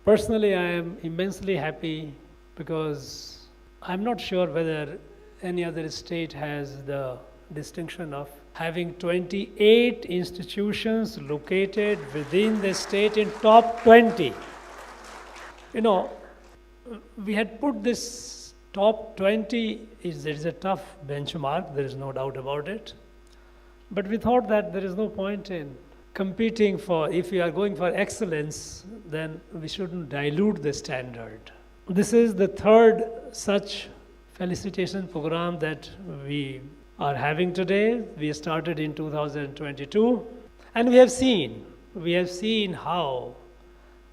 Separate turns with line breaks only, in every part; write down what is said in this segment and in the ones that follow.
Personally, I am immensely happy because I'm not sure whether any other state has the distinction of having 28 institutions located within the state in top 20. You know, we had put this top 20, it is a tough benchmark, there is no doubt about it. But we thought that there is no point in competing for, if we are going for excellence, then we shouldn't dilute the standard. This is the third such felicitation program that we are having today. We started in 2022, and we have seen how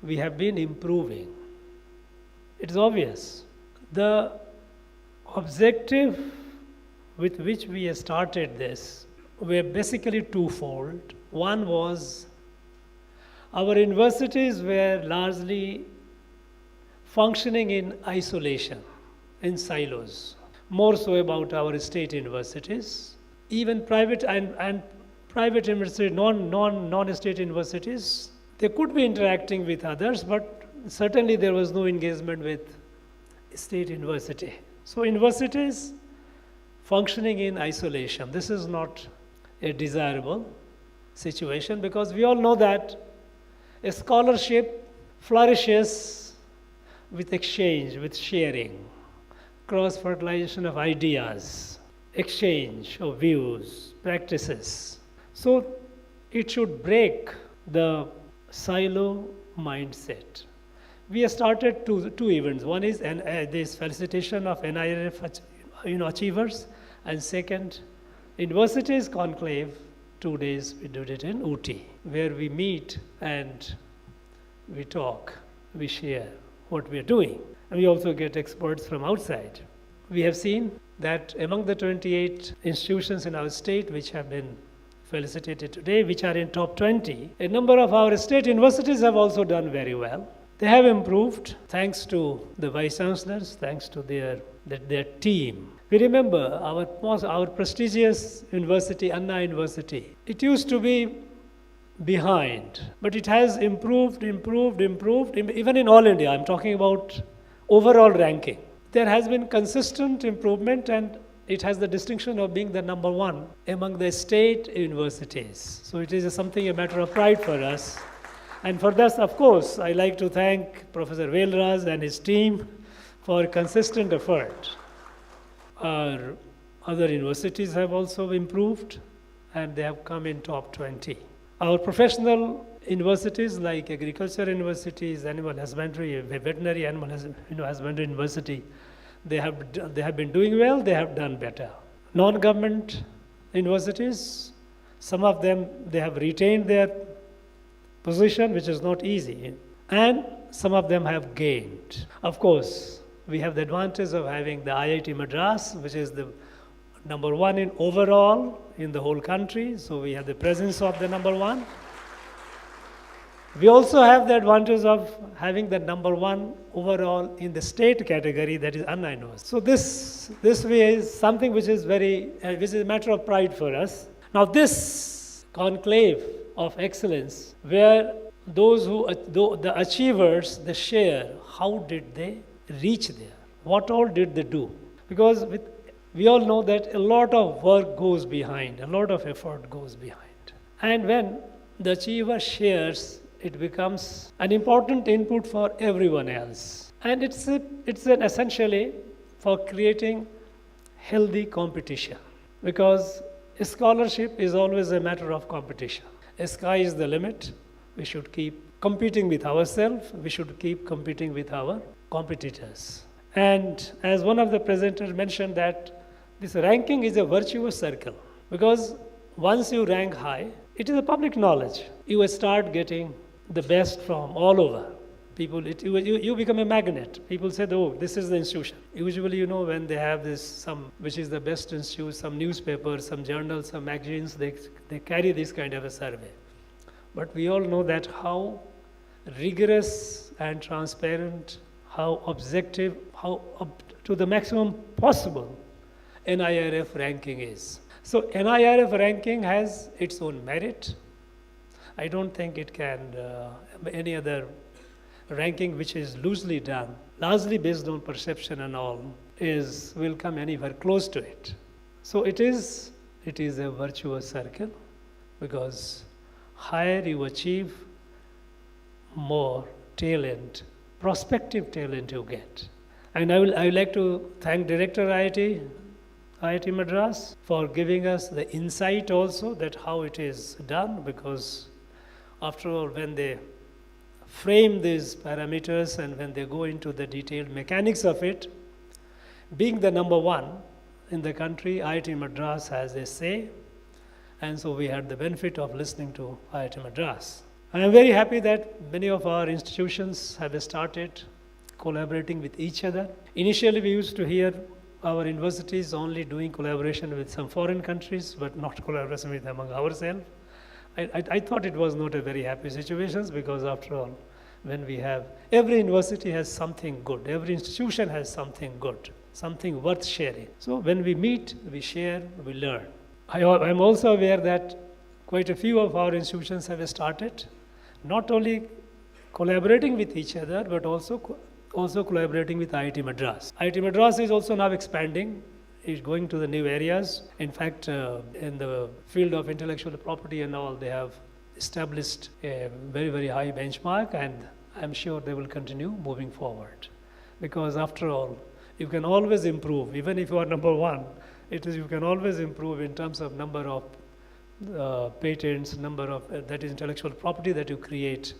we have been improving. It is obvious. The objective with which we started this were basically twofold. One was our universities were largely functioning in isolation, in silos, more so about our state universities. Even private and private universities, non-state universities, they could be interacting with others, but certainly there was no engagement with state university. So universities functioning in isolation, this is not a desirable situation, because we all know that a scholarship flourishes with exchange, with sharing, cross-fertilization of ideas, exchange of views, practices. So it should break the silo mindset. We have started two events. One is this felicitation of NIRF achievers, and second, Universities Conclave. 2 days we did it in Ooty, where we meet and we talk, we share what we are doing. And we also get experts from outside. We have seen that among the 28 institutions in our state which have been felicitated today, which are in top 20, a number of our state universities have also done very well. They have improved thanks to the vice chancellors, thanks to their team. We remember our prestigious university, Anna University. It used to be behind, but it has improved, even in all India. I'm talking about overall ranking. There has been consistent improvement, and it has the distinction of being the number one among the state universities. So it is a matter of pride for us. And for this, of course, I like to thank Professor Velraj and his team for consistent effort. Our other universities have also improved, and they have come in top 20. Our professional universities like agriculture universities, animal husbandry, veterinary animal husbandry university, they have been doing well, they have done better. Non-government universities, some of them, they have retained their position, which is not easy, and some of them have gained. Of course, we have the advantage of having the IIT Madras, which is the number one in overall in the whole country, so we have the presence of the number one. We also have the advantage of having the number one overall in the state category, that is Anna University. So this way is something which is which is a matter of pride for us. Now this conclave of excellence, where the achievers, they share how did they reach there, what all did they do, because we all know that a lot of work goes behind, a lot of effort goes behind, and when the achiever shares, it becomes an important input for everyone else, and it's essentially for creating healthy competition, because a scholarship is always a matter of competition. The sky is the limit. We should keep competing with ourselves. We should keep competing with our competitors. And as one of the presenters mentioned, that this ranking is a virtuous circle, because once you rank high, it is a public knowledge. You will start getting the best from all over. You become a magnet. People say, oh, this is the institution. Usually, when they have which is the best institute, some newspapers, some journals, some magazines, they carry this kind of a survey. But we all know that how rigorous and transparent, how objective, how up to the maximum possible NIRF ranking is. So NIRF ranking has its own merit. I don't think it can, any other ranking which is loosely done, largely based on perception and all, will come anywhere close to it. So it is a virtuous circle, because higher you achieve, more talent, prospective talent you get. And I would like to thank Director IIT Madras for giving us the insight also that how it is done, because after all, when they frame these parameters and when they go into the detailed mechanics of it, being the number one in the country, IIT Madras has a say, and so we had the benefit of listening to IIT Madras. I am very happy that many of our institutions have started collaborating with each other. Initially, we used to hear our universities only doing collaboration with some foreign countries, but not collaboration with among ourselves. I thought it was not a very happy situation, because after all, when we have, every university has something good, every institution has something good, something worth sharing. So when we meet, we share, we learn. I am also aware that quite a few of our institutions have started not only collaborating with each other, but also collaborating with IIT Madras. IIT Madras is also now expanding, is going to the new areas. In fact, in the field of intellectual property and all, they have established a very, very high benchmark, and I'm sure they will continue moving forward. Because after all, you can always improve, even if you are number one, you can always improve in terms of number of patents, number of that is intellectual property that you create,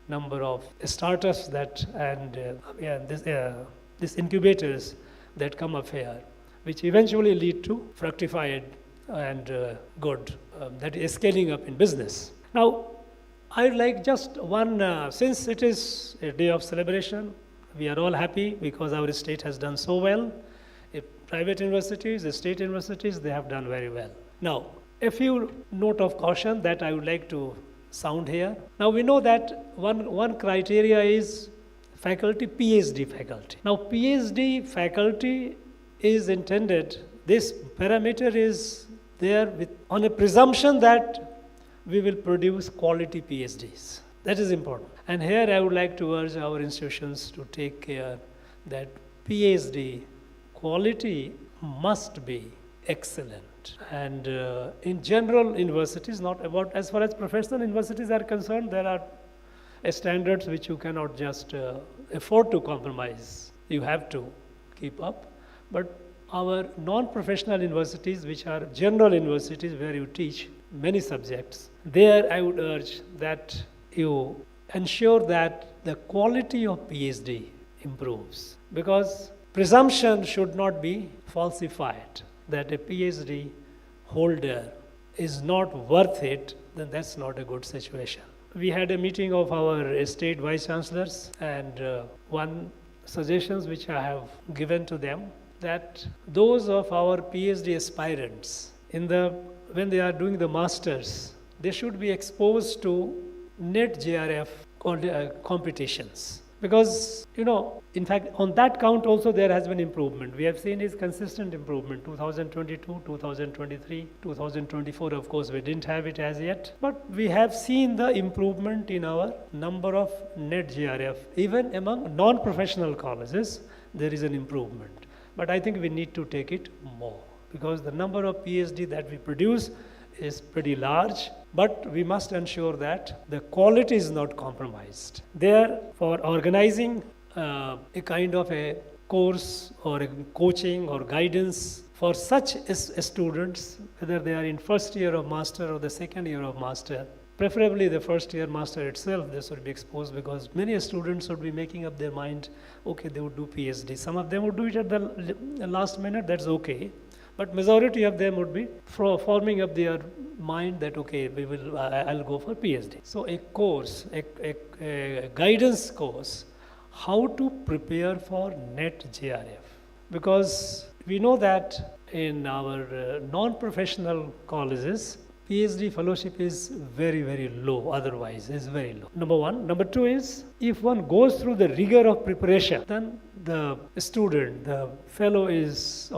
number of startups these incubators that come up here, which eventually lead to fructified and good, that is scaling up in business. Now, I'd like just one, since it is a day of celebration, we are all happy because our state has done so well. Private universities, the state universities, they have done very well. Now, a few note of caution that I would like to sound here. Now, we know that one criteria is faculty, PhD faculty. Now, PhD faculty is intended, this parameter is there on a presumption that we will produce quality PhDs. That is important. And here I would like to urge our institutions to take care that PhD quality must be excellent. And in general universities, not about as far as professional universities are concerned, there are standards which you cannot just afford to compromise. You have to keep up. But our non-professional universities, which are general universities where you teach many subjects, there I would urge that you ensure that the quality of PhD improves. Because presumption should not be falsified, that a PhD holder is not worth it, then that's not a good situation. We had a meeting of our state vice chancellors, and one suggestions which I have given to them, that those of our PhD aspirants, when they are doing the masters, they should be exposed to NET JRF competitions. Because, in fact, on that count also there has been improvement. We have seen is consistent improvement, 2022, 2023, 2024, of course, we didn't have it as yet. But we have seen the improvement in our number of NET JRF. Even among non-professional colleges, there is an improvement. But I think we need to take it more, because the number of PhD that we produce is pretty large, but we must ensure that the quality is not compromised. Therefore, organizing a kind of a course or a coaching or guidance for such students, whether they are in first year of master or the second year of master, preferably the first year master itself, they should be exposed, because many students would be making up their mind, okay, they would do PhD. Some of them would do it at the last minute, that's okay. But majority of them would be forming up their mind that, okay, I'll go for PhD. So a course, a guidance course, how to prepare for NET JRF. Because we know that in our non-professional colleges, PhD fellowship is very, very low, otherwise is very low. Number one. Number two is, if one goes through the rigor of preparation, then the student, the fellow is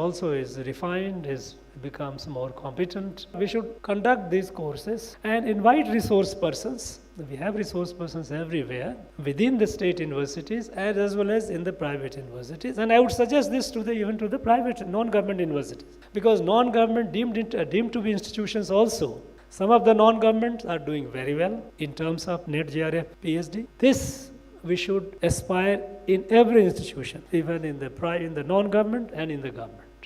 refined, is becomes more competent. We should conduct these courses and invite resource persons. We have resource persons everywhere within the state universities and as well as in the private universities. And I would suggest this to even to the private non-government universities, because non-government deemed to be institutions also. Some of the non-governments are doing very well in terms of NET, JRF, PhD. This we should aspire in every institution, even in the non-government and in the government.